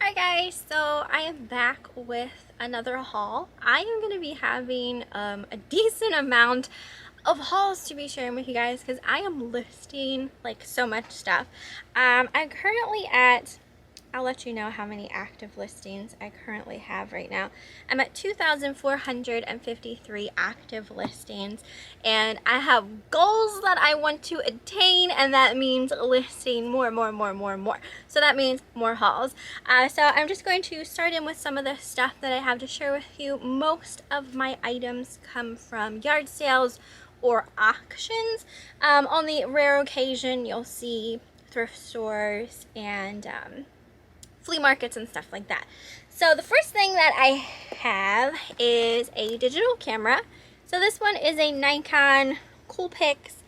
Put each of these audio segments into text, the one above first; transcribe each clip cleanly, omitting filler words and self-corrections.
Hi guys, so I am back with another haul. I am going to be having a decent amount of hauls to be sharing with you guys because I am listing like so much stuff. I'm currently at, I'll let you know how many active listings I currently have right now. I'm at 2,453 active listings, and I have goals that I want to attain, and that means listing more. So that means more hauls. So I'm just going to start in with some of the stuff that I have to share with you. Most of my items come from yard sales or auctions. On the rare occasion, you'll see thrift stores and flea markets and stuff like that. So the first thing that I have is a digital camera. So this one is a Nikon Coolpix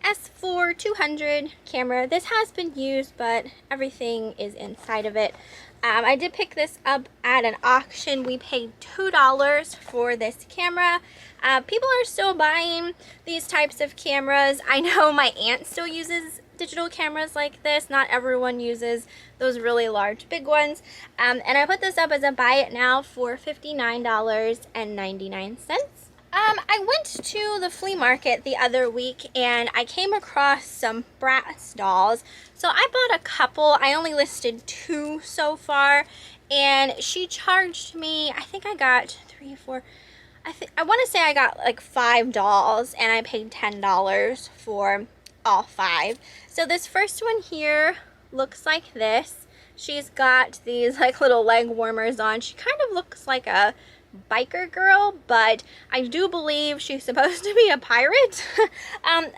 S4 200 camera. This has been used, but everything is inside of it. I did pick this up at an auction. We paid $2 for this camera. People are still buying these types of cameras. I know my aunt still uses digital cameras like this. Not everyone uses those really large big ones. And I put this up as a buy it now for $59.99. I went to the flea market the other week and I came across some Bratz dolls. So I bought a couple. I only listed 2 so far, and she charged me, I think I got 3 or 4, I want to say I got like 5 dolls, and I paid $10 for all 5. So this first one here looks like this. She's got these like little leg warmers on. She kind of looks like a biker girl, but I do believe she's supposed to be a pirate.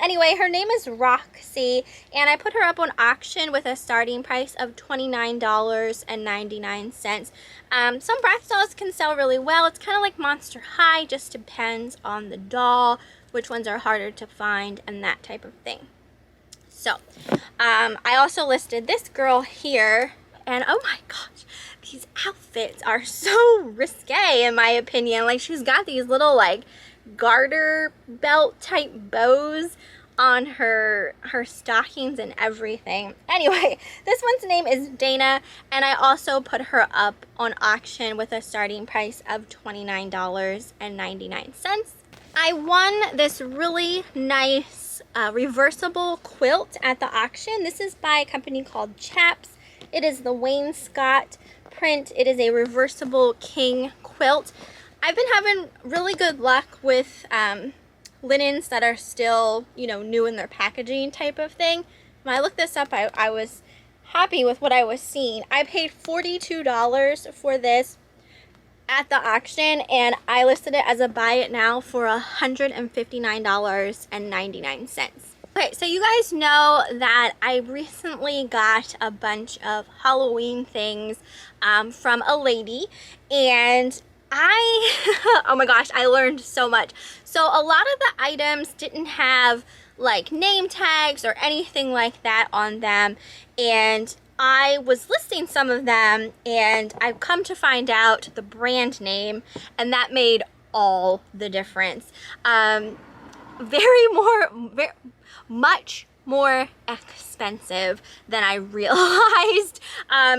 Anyway, her name is Roxy, and I put her up on auction with a starting price of $29.99. Some Bratz dolls can sell really well. It's kind of like Monster High, just depends on the doll, which ones are harder to find, and that type of thing. So, I also listed this girl here, and oh my gosh, these outfits are so risque in my opinion. Like, she's got these little like garter belt type bows on her stockings and everything. Anyway, this one's name is Dana, and I also put her up on auction with a starting price of $29.99. I won this really nice reversible quilt at the auction. This is by a company called Chaps. It is the wainscot print. It is a reversible king quilt. I've been having really good luck with linens that are still, you know, new in their packaging type of thing. When I looked this up, I was happy with what I was seeing. I paid $42 for this at the auction, and I listed it as a buy it now for $159.99. Okay, so you guys know that I recently got a bunch of Halloween things from a lady, and oh my gosh, I learned so much. So a lot of the items didn't have like name tags or anything like that on them, and I was listing some of them, and I've come to find out the brand name, and that made all the difference. Much more expensive than I realized.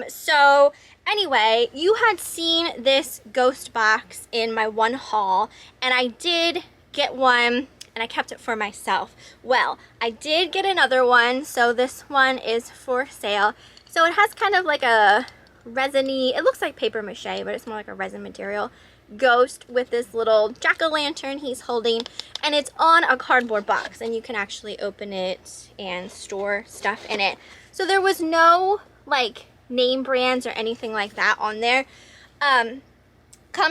So anyway, you had seen this ghost box in my one haul, and I did get one, and I kept it for myself. Well, I did get another one, so this one is for sale. So it has kind of like a resiny, it looks like paper mache, but it's more like a resin material ghost with this little jack-o'-lantern he's holding, and it's on a cardboard box, and you can actually open it and store stuff in it. So there was no like name brands or anything like that on there. Come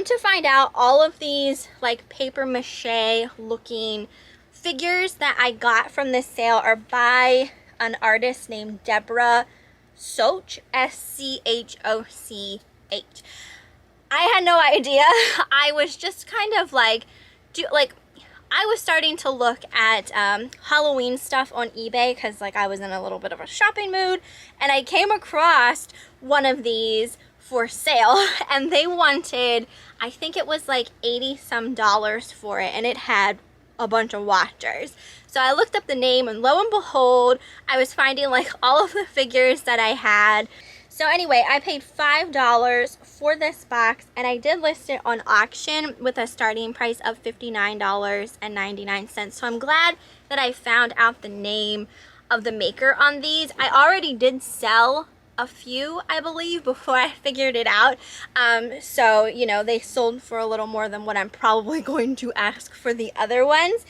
to find out, all of these like paper mache looking figures that I got from this sale are by an artist named Deborah Schoch, S-C-H-O-C-H. I had no idea. I was just kind of like, I was starting to look at Halloween stuff on eBay because like I was in a little bit of a shopping mood, and I came across one of these for sale, and they wanted, I think it was like $80 some for it, and it had a bunch of watchers. So I looked up the name, and lo and behold, I was finding like all of the figures that I had. So anyway, I paid $5 for this box, and I did list it on auction with a starting price of $59.99. So I'm glad that I found out the name of the maker on these. I already did sell a few, I believe, before I figured it out. So, you know, they sold for a little more than what I'm probably going to ask for the other ones.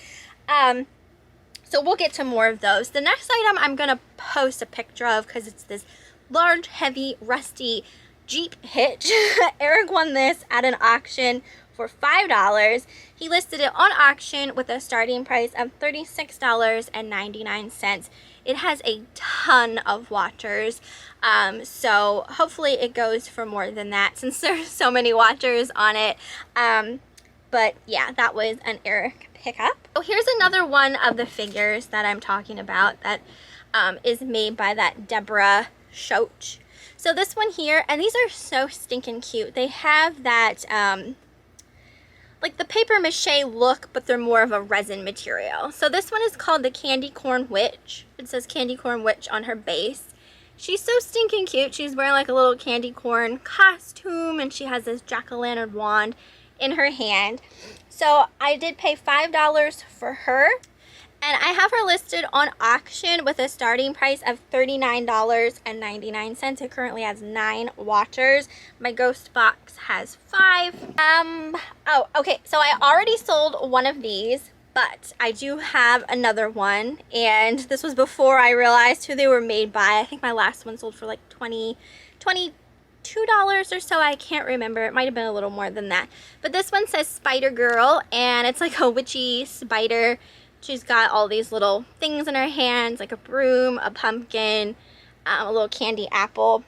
So we'll get to more of those. The next item I'm going to post a picture of because it's this large, heavy, rusty Jeep hitch. Eric won this at an auction for $5. He listed it on auction with a starting price of $36.99. It has a ton of watchers, so hopefully it goes for more than that since there's so many watchers on it. But yeah, that was an Eric pickup. So here's another one of the figures that I'm talking about that is made by that Deborah Shoch. So this one here, and these are so stinking cute. They have that like the paper mache look, but they're more of a resin material. So this one is called the Candy Corn Witch. It says Candy Corn Witch on her base. She's so stinking cute. She's wearing like a little candy corn costume, and she has this jack-o'-lantern wand in her hand. So I did pay $5 for her, and I have her listed on auction with a starting price of $39.99. It currently has 9 watchers. My ghost box has 5. Oh, okay, so I already sold one of these, but I do have another one, and this was before I realized who they were made by. I think my last one sold for like $22 or so. I can't remember. It might have been a little more than that. But this one says Spider Girl, and it's like a witchy spider. She's got all these little things in her hands, like a broom, a pumpkin, a little candy apple.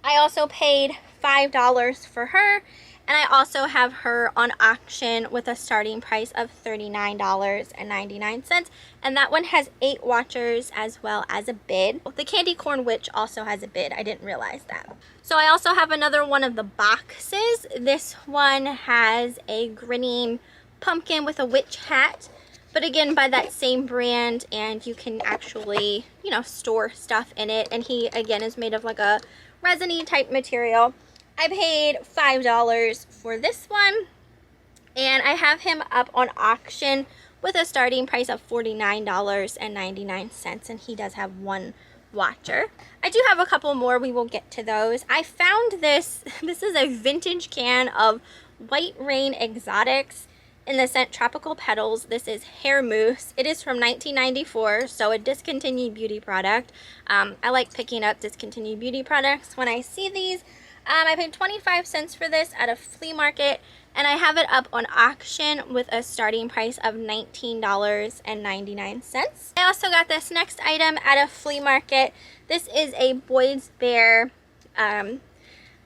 I also paid $5 for her, and I also have her on auction with a starting price of $39.99, and that one has 8 watchers as well as a bid. The Candy Corn Witch also has a bid. I didn't realize that. So I also have another one of the boxes. This one has a grinning pumpkin with a witch hat, but again by that same brand, and you can actually, you know, store stuff in it. And he again is made of like a resiny type material. I paid $5 for this one, and I have him up on auction with a starting price of $49.99, and he does have 1 watcher. I do have a couple more. We will get to those. I found this. This is a vintage can of White Rain Exotics in the scent Tropical Petals. This is hair mousse. It is from 1994, so a discontinued beauty product. I like picking up discontinued beauty products when I see these. I paid 25 cents for this at a flea market, and I have it up on auction with a starting price of $19.99. I also got this next item at a flea market. This is a Boys Bear,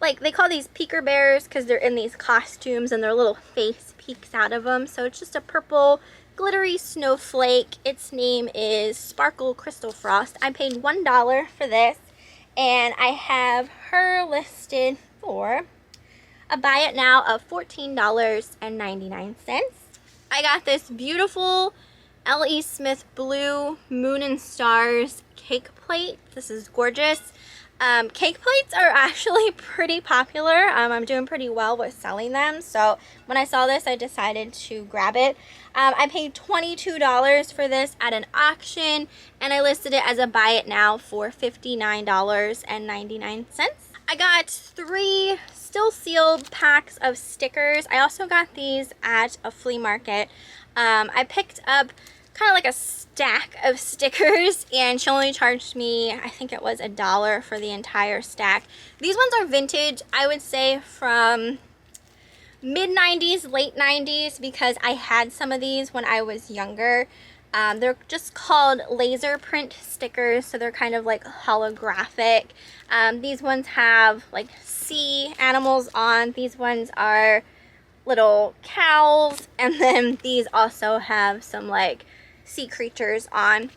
like they call these peeker bears because they're in these costumes and their little face peeks out of them. So it's just a purple glittery snowflake. Its name is Sparkle Crystal Frost. I paid $1 for this, and I have her listed for a buy it now of $14.99. I got this beautiful L.E. Smith Blue Moon and Stars cake plate. This is gorgeous. Cake plates are actually pretty popular. I'm doing pretty well with selling them, so when I saw this I decided to grab it. I paid $22 for this at an auction, and I listed it as a buy it now for $59.99. I got 3 still sealed packs of stickers. I also got these at a flea market. I picked up kind of like a stack of stickers, and she only charged me, I think it was $1 for the entire stack. These ones are vintage, I would say from mid-90s, late 90s, because I had some of these when I was younger. They're just called laser print stickers, so they're kind of like holographic. These ones have like sea animals on. These ones are little cows, and then these also have some like sea creatures on.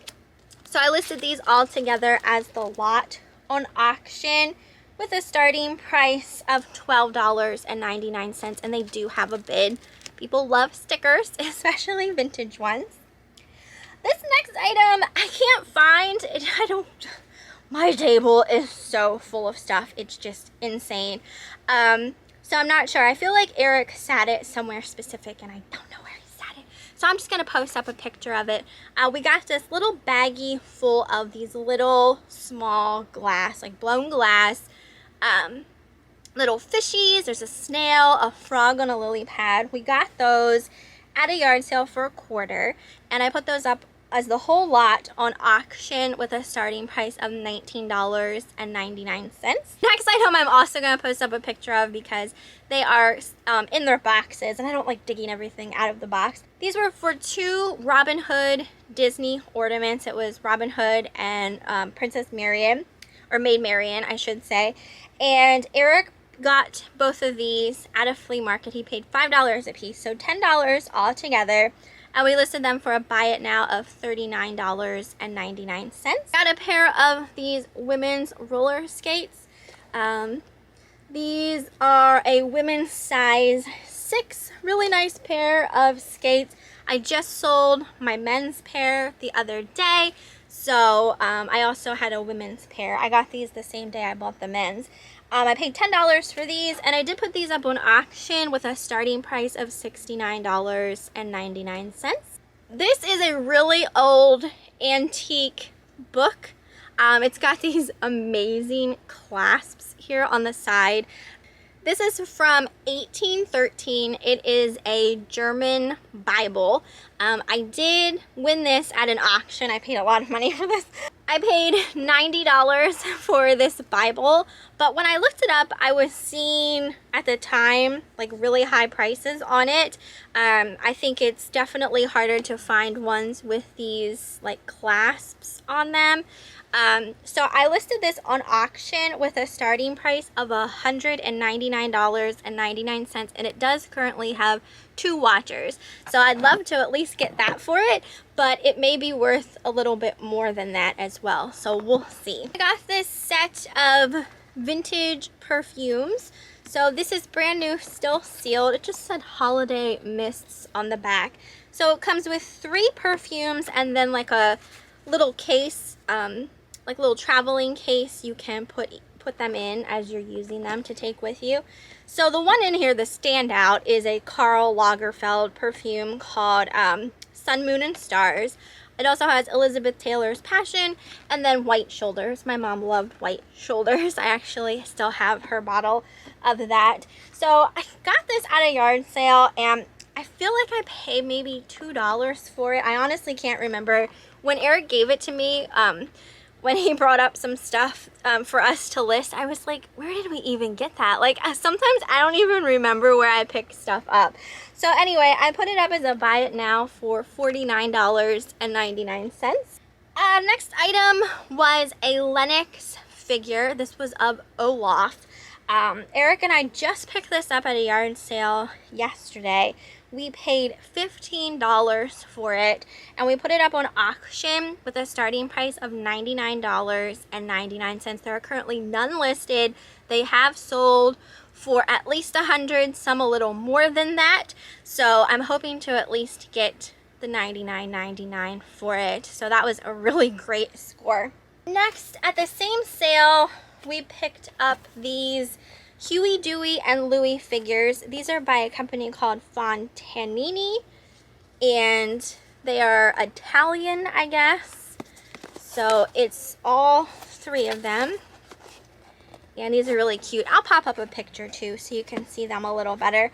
So I listed these all together as the lot on auction with a starting price of $12.99, and they do have a bid. People love stickers, especially vintage ones. This next item I can't find. My table is so full of stuff. It's just insane. So I'm not sure. I feel like Eric sat it somewhere specific and I don't know where he sat it. So I'm just going to post up a picture of it. We got this little baggie full of these little small glass, like blown glass, little fishies. There's a snail, a frog on a lily pad. We got those at a yard sale for $1, and I put those up as the whole lot on auction with a starting price of $19.99. Next item I'm also going to post up a picture of because they are in their boxes and I don't like digging everything out of the box. These were for 2 Robin Hood Disney ornaments. It was Robin Hood and Princess Marian, or Maid Marian I should say, and Eric got both of these at a flea market. He paid $5 a piece, so $10 all together. And we listed them for a buy it now of $39.99. Got a pair of these women's roller skates. These are a women's size 6. Really nice pair of skates. I just sold my men's pair the other day. So I also had a women's pair. I got these the same day I bought the men's. I paid $10 for these, and I did put these up on auction with a starting price of $69.99. This is a really old antique book. It's got these amazing clasps here on the side. This is from 1813. It is a German Bible. I did win this at an auction. I paid a lot of money for this. I paid $90 for this Bible, but when I looked it up, I was seeing at the time like really high prices on it. I think it's definitely harder to find ones with these like clasps on them. So I listed this on auction with a starting price of $199.99, and it does currently have 2 watchers. So I'd love to at least get that for it, but it may be worth a little bit more than that as well. So we'll see. I got this set of vintage perfumes. So this is brand new, still sealed. It just said holiday mists on the back. So it comes with 3 perfumes and then like a little case, like a little traveling case you can put them in as you're using them to take with you. So the one in here, the standout, is a Karl Lagerfeld perfume called Sun, Moon, and Stars. It also has Elizabeth Taylor's Passion and then White Shoulders. My mom loved White Shoulders. I actually still have her bottle of that. So I got this at a yard sale and I feel like I paid maybe $2 for it. I honestly can't remember. When Eric gave it to me, when he brought up some stuff for us to list, I was like, where did we even get that? Like, sometimes I don't even remember where I pick stuff up. So anyway, I put it up as a buy it now for $49.99. Next item was a Lennox figure. This was of Olaf. Eric and I just picked this up at a yard sale yesterday. We paid $15 for it, and we put it up on auction with a starting price of $99.99. There are currently none listed. They have sold for at least 100, some a little more than that. So I'm hoping to at least get the $99.99 for it. So that was a really great score. Next, at the same sale, we picked up these Huey, Dewey, and Louie figures. These are by a company called Fontanini, and they are Italian, I guess. So it's all 3 of them. And these are really cute. I'll pop up a picture too so you can see them a little better.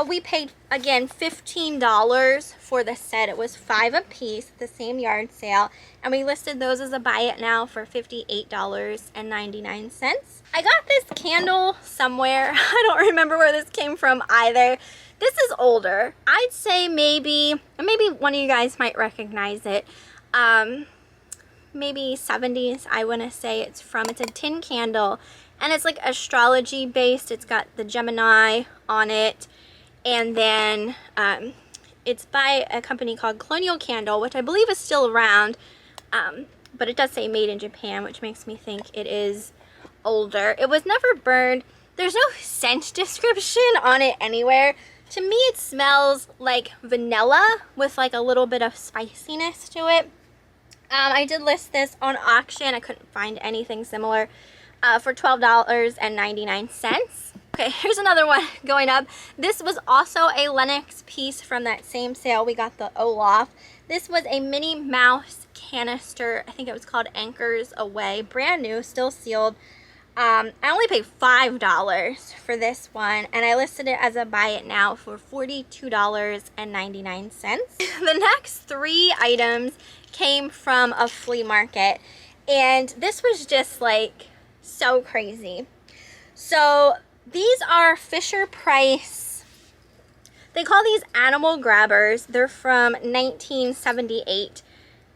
We paid, again, $15 for the set. It was 5 a piece at the same yard sale. And we listed those as a buy it now for $58.99. I got this candle somewhere. I don't remember where this came from either. This is older. I'd say maybe one of you guys might recognize it. Maybe 70s, I want to say it's from. It's a tin candle. And it's like astrology based. It's got the Gemini on it. And then it's by a company called Colonial Candle, which I believe is still around. But it does say made in Japan, which makes me think it is older. It was never burned. There's no scent description on it anywhere. To me, it smells like vanilla with like a little bit of spiciness to it. I did list this on auction. I couldn't find anything similar for $12.99. Okay, here's another one going up. This was also a Lennox piece from that same sale. We got the Olaf. This was a Minnie Mouse canister. I think it was called Anchors Away. Brand new, still sealed. I only paid $5 for this one, and I listed it as a buy it now for $42.99. The next 3 items came from a flea market, and this was just like so crazy. So these are Fisher Price. They call these animal grabbers. They're from 1978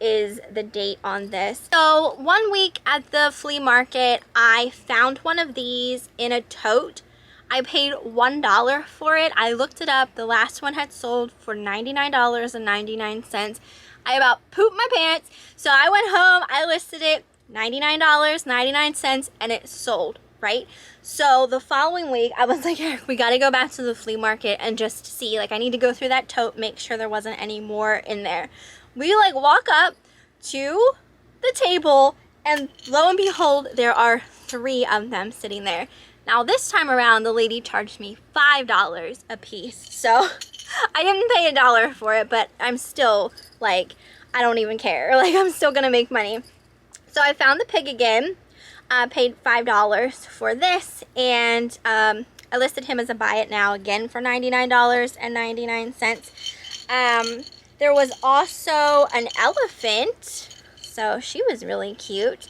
is the date on this. So one week at the flea market, I found one of these in a tote. I paid $1 for it. I looked it up. The last one had sold for $99.99. I about pooped my pants. So I went home, I listed it, $99.99, and it sold, right? So the following week, I was like, we got to go back to the flea market and just see, like, I need to go through that tote, make sure there wasn't any more in there. We like walk up to the table, and lo and behold, there are 3 of them sitting there. Now this time around, the lady charged me $5 a piece. So I didn't pay $1 for it, but I'm still like, I don't even care. Like, I'm still gonna make money. So I found the pig again, paid $5 for this, and I listed him as a buy it now again for $99.99. There was also an elephant, so she was really cute.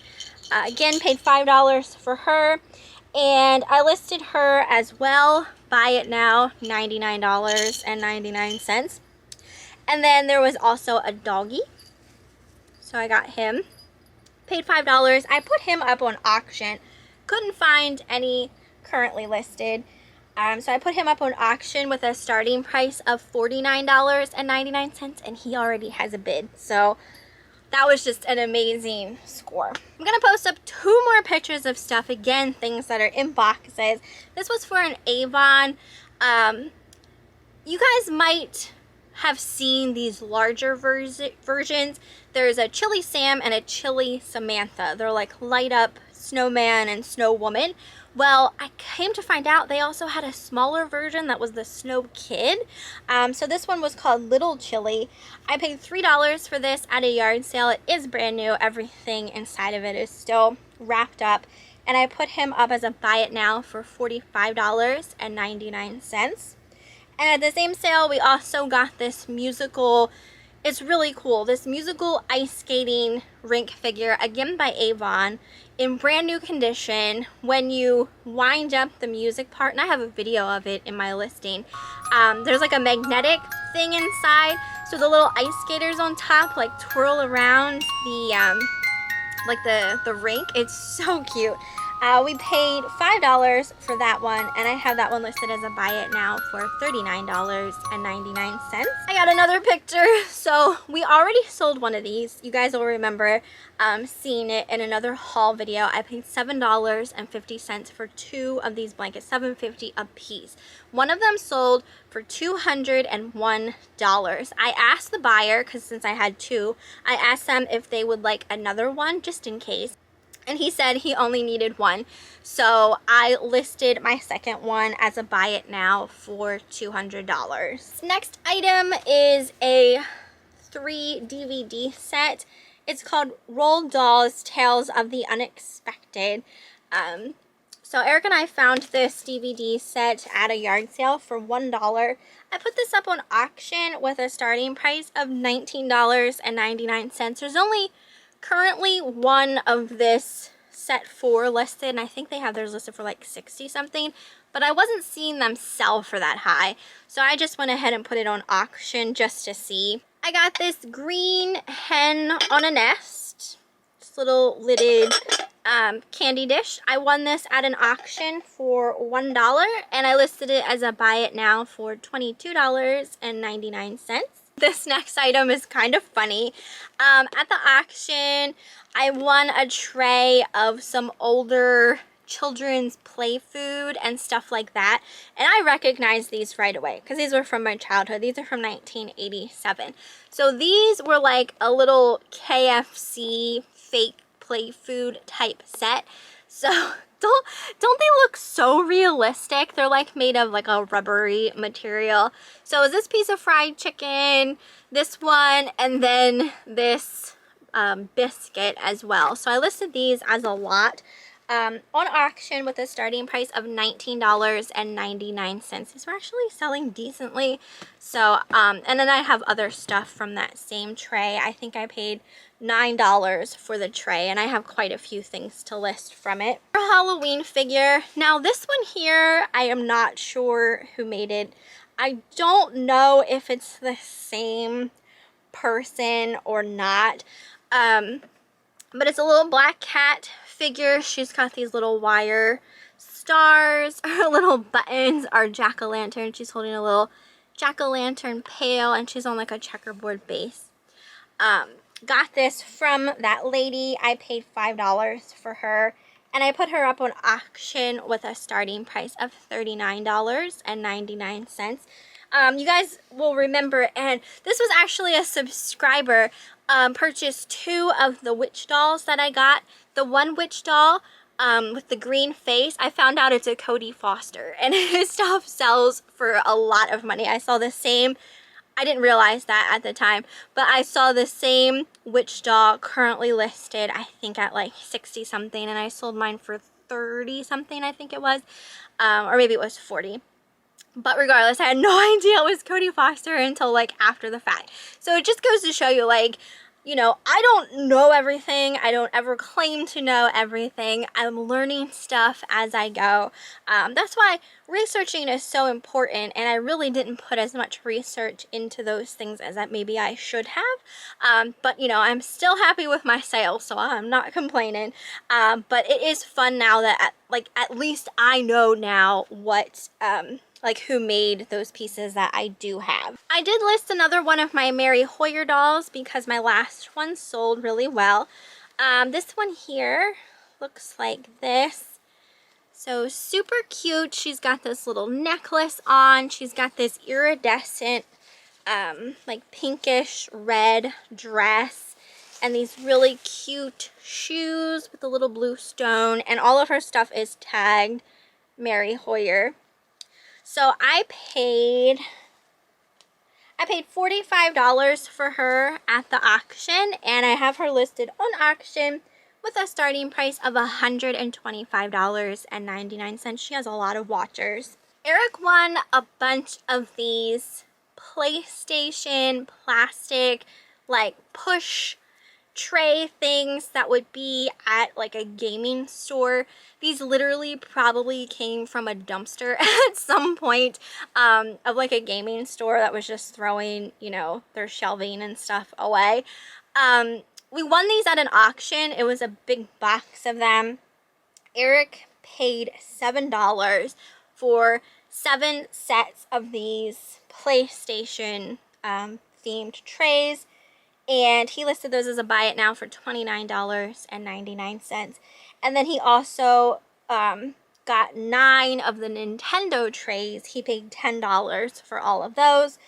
Again, paid $5 for her, and I listed her as well, buy it now, $99.99. And then there was also a doggy, so I got him, paid $5. I put him up on auction, couldn't find any currently listed. So I put him up on auction with a starting price of $49.99, and he already has a bid. So that was just an amazing score. I'm going to post up 2 more pictures of stuff. Again, things that are in boxes. This was for an Avon. You guys might have seen these larger versions. There's a Chili Sam and a Chili Samantha. They're like light up snowman and snow woman. Well, I came to find out they also had a smaller version that was the Snow Kid. So this one was called Little Chili. I paid $3 for this at a yard sale. It is brand new. Everything inside of it is still wrapped up. And I put him up as a buy it now for $45.99. And at the same sale, we also got this musical, it's really cool, this musical ice skating rink figure, again by Avon, in brand new condition. When you wind up the music part, and I have a video of it in my listing, there's like a magnetic thing inside, so the little ice skaters on top like twirl around the rink. It's so cute. We paid $5 for that one, and I have that one listed as a buy it now for $39.99. I got another picture. So we already sold one of these. You guys will remember seeing it in another haul video. I paid $7.50 for 2 of these blankets, $7.50 a piece. One of them sold for $201. I asked the buyer, because since I had 2, I asked them if they would like another one just in case. And he said he only needed 1. So I listed my second one as a buy it now for $200. Next item is a 3 DVD set. It's called Roald Dahl's Tales of the Unexpected. So Eric and I found this DVD set at a yard sale for $1. I put this up on auction with a starting price of $19.99. There's only currently 1 of this set 4 listed, and I think they have theirs listed for like 60 something, but I wasn't seeing them sell for that high, so I just went ahead and put it on auction just to see. I got this green hen on a nest, this little lidded candy dish. I won this at an auction for $1, and I listed it as a buy it now for $22.99. This next item is kind of funny. At the auction, I won a tray of some older children's play food and stuff like that. And I recognized these right away because these were from my childhood. These are from 1987. So these were like a little KFC fake play food type set. So don't they look so realistic? They're like made of like a rubbery material. So this piece of fried chicken, this one, and then this biscuit as well. So I listed these as a lot on auction with a starting price of $19.99. These were actually selling decently. So and then I have other stuff from that same tray. I think I paid $9 for the tray, and I have quite a few things to list from it. A Halloween figure. Now this one here, I am not sure who made it. I don't know if it's the same person or not. But it's a little black cat figure. She's got these little wire stars. Her little buttons are jack-o'-lantern. She's holding a little jack-o'-lantern pail, and she's on like a checkerboard base. Got this from that lady. I paid $5 for her, and I put her up on auction with a starting price of $39.99. You guys will remember, and this was actually a subscriber purchased 2 of the witch dolls that I got. The one witch doll with the green face, I found out it's a Cody Foster, and his stuff sells for a lot of money. I saw the same, I didn't realize that at the time, but I saw the same witch doll currently listed, I think at like 60 something, and I sold mine for 30 something, I think it was, or maybe it was 40. But regardless, I had no idea it was Cody Foster until like after the fact. So it just goes to show you, like, you know, I don't know everything. I don't ever claim to know everything. I'm learning stuff as I go. That's why researching is so important, and I really didn't put as much research into those things as that maybe I should have. But, you know, I'm still happy with my sales, so I'm not complaining. But it is fun now that, at least I know now what, like who made those pieces that I do have. I did list another one of my Mary Hoyer dolls because my last one sold really well. This one here looks like this. So super cute. She's got this little necklace on. She's got this iridescent, like pinkish red dress, and these really cute shoes with a little blue stone, and all of her stuff is tagged Mary Hoyer. So I paid $45 for her at the auction, and I have her listed on auction with a starting price of $125.99. She has a lot of watchers. Eric won a bunch of these PlayStation plastic, like push tray things that would be at like a gaming store. These literally probably came from a dumpster at some point of like a gaming store that was just throwing, you know, their shelving and stuff away. We won these at an auction. It was a big box of them. Eric paid $7 for 7 sets of these PlayStation themed trays. And he listed those as a buy it now for $29.99. And then he also got 9 of the Nintendo trays. He paid $10 for all of those.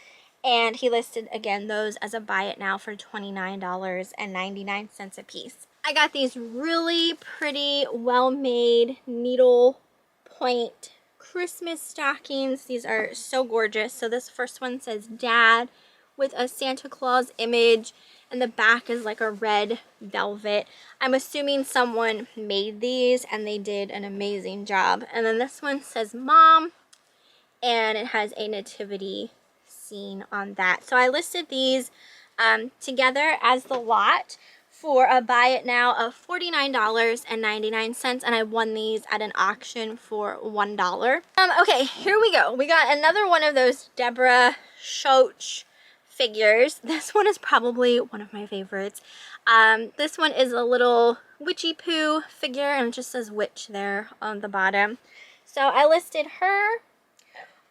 And he listed, again, those as a buy it now for $29.99 a piece. I got these really pretty, well-made needle point Christmas stockings. These are so gorgeous. So this first one says Dad with a Santa Claus image, and the back is like a red velvet. I'm assuming someone made these and they did an amazing job. And then this one says Mom, and it has a nativity scene on that. So I listed these together as the lot for a buy it now of $49.99, and I won these at an auction for $1. Okay, here we go. We got another one of those Deborah Schoch figures. This one is probably one of my favorites. This one is a little witchy poo figure, and it just says witch there on the bottom. So I listed her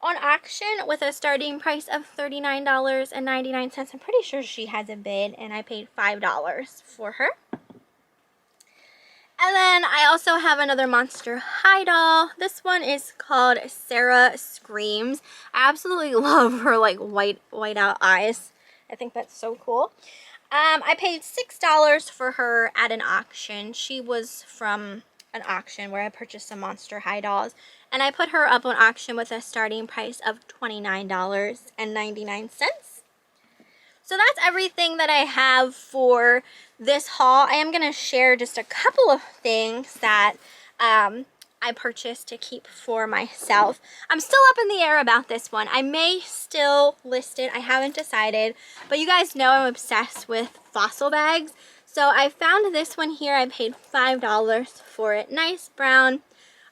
on auction with a starting price of $39.99. I'm pretty sure she has a bid, and I paid $5 for her. And then I also have another Monster High doll. This one is called Sarah Screams. I absolutely love her like white out eyes. I think that's so cool. I paid $6 for her at an auction. She was from an auction where I purchased some Monster High dolls. And I put her up on auction with a starting price of $29.99. So that's everything that I have for this haul. I am going to share just a couple of things that I purchased to keep for myself. I'm still up in the air about this one. I may still list it. I haven't decided. But you guys know I'm obsessed with fossil bags. So I found this one here. I paid $5 for it. Nice brown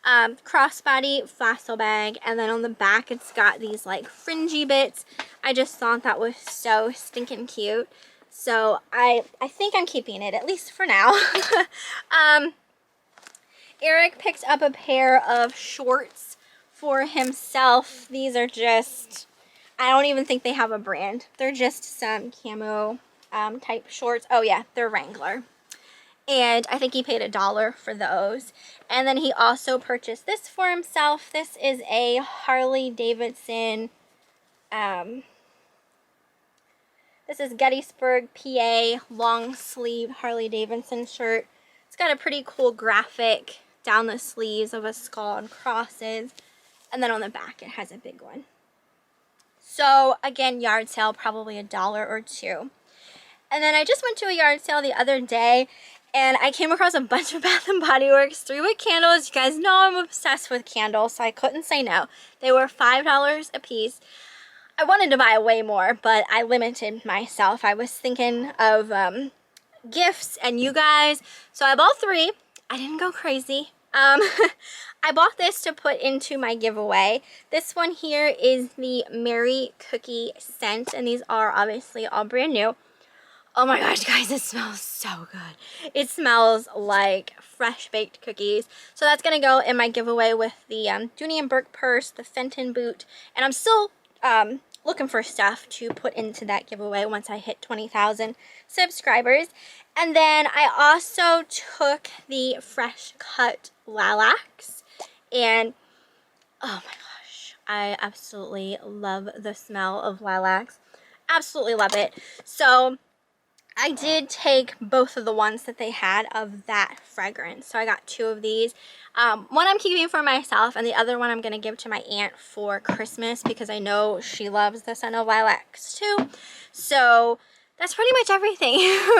crossbody fossil bag, and then on the back it's got these like fringy bits. I just thought that was so stinking cute, so I think I'm keeping it, at least for now. Eric picked up a pair of shorts for himself. These are just, I don't even think they have a brand. They're just some camo type shorts. Oh yeah, they're Wrangler. And I think he paid $1 for those. And then he also purchased this for himself. This is a Harley Davidson, this is Gettysburg, PA, long sleeve Harley Davidson shirt. It's got a pretty cool graphic down the sleeves of a skull and crosses. And then on the back it has a big one. So again, yard sale, probably $1 or $2. And then I just went to a yard sale the other day, and I came across a bunch of Bath & Body Works 3-wick candles. You guys know I'm obsessed with candles, so I couldn't say no. They were $5 a piece. I wanted to buy way more, but I limited myself. I was thinking of gifts and you guys, so I bought 3. I didn't go crazy. I bought this to put into my giveaway. This one here is the Mary Cookie scent, and these are obviously all brand new. Oh my gosh, guys, it smells so good. It smells like fresh baked cookies. So that's going to go in my giveaway with the Dooney & Burke purse, the Fenton boot, and I'm still looking for stuff to put into that giveaway once I hit 20,000 subscribers. And then I also took the fresh cut lilacs, and oh my gosh, I absolutely love the smell of lilacs. Absolutely love it. So I did take both of the ones that they had of that fragrance. So I got 2 of these. One I'm keeping for myself, and the other one I'm going to give to my aunt for Christmas because I know she loves the scent of lilacs too. So that's pretty much everything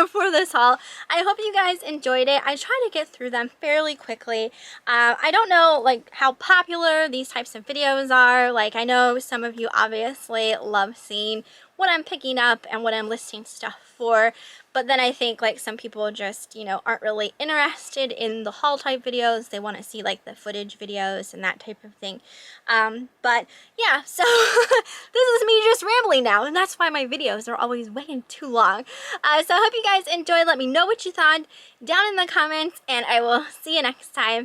for this haul. I hope you guys enjoyed it. I try to get through them fairly quickly. I don't know like how popular these types of videos are. Like, I know some of you obviously love seeing what I'm picking up and what I'm listing stuff for, but then I think like some people just, you know, aren't really interested in the haul type videos. They want to see like the footage videos and that type of thing. But yeah, so this is me just rambling now, and that's why my videos are always way too long. So I hope you guys enjoyed. Let me know what you thought down in the comments, and I will see you next time.